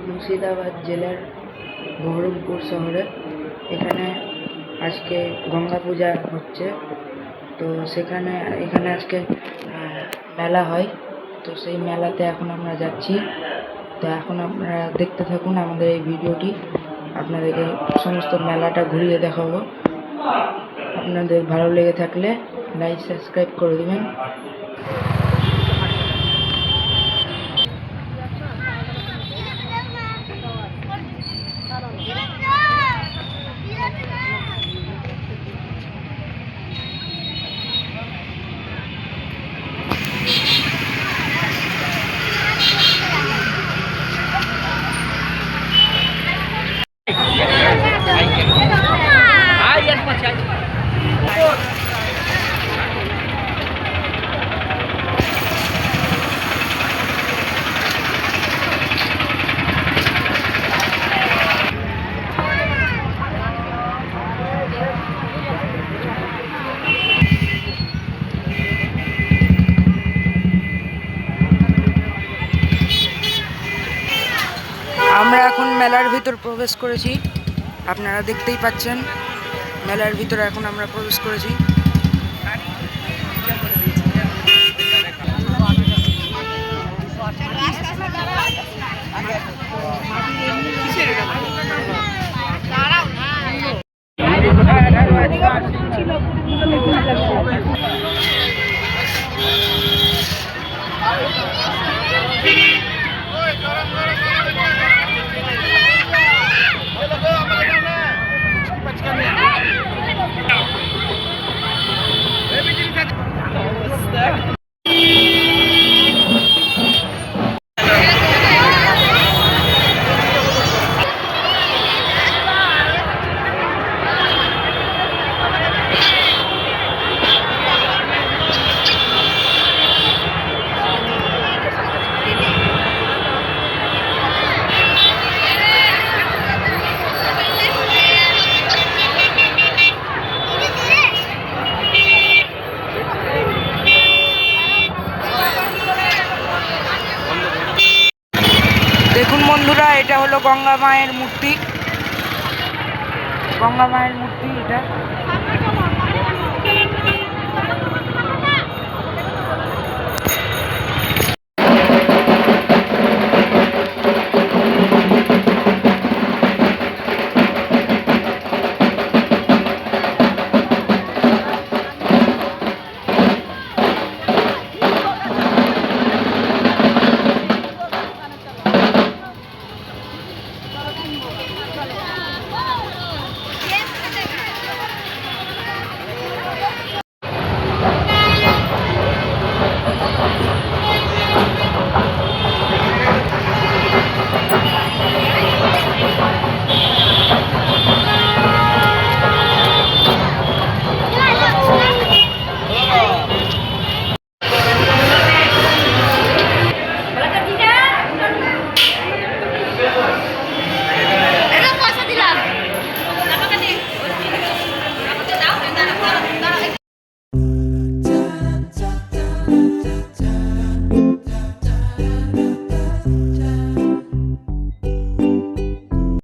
মুর্শিদাবাদ জেলার বহরমপুর শহরে। এখানে আজকে গঙ্গা পূজা হচ্ছে, তো এখানে আজকে মেলা হয়। তো সেই মেলাতে এখন আমরা যাচ্ছি। তো এখন আপনারা দেখতে থাকুন আমাদের এই ভিডিওটি। আপনাদেরকে সমস্ত মেলাটা ঘুরিয়ে দেখাবো। আপনাদের ভালো লেগে থাকলে লাইক সাবস্ক্রাইব করে দেবেন। আমরা এখন মেলার ভিতর প্রবেশ করেছি। আপনারা দেখতেই পাচ্ছেন মেলার ভিতরে এখন আমরা প্রবেশ করেছি। দেখুন বন্ধুরা, এটা হলো গঙ্গা মায়ের মূর্তি। গঙ্গা মায়ের মূর্তি এটা।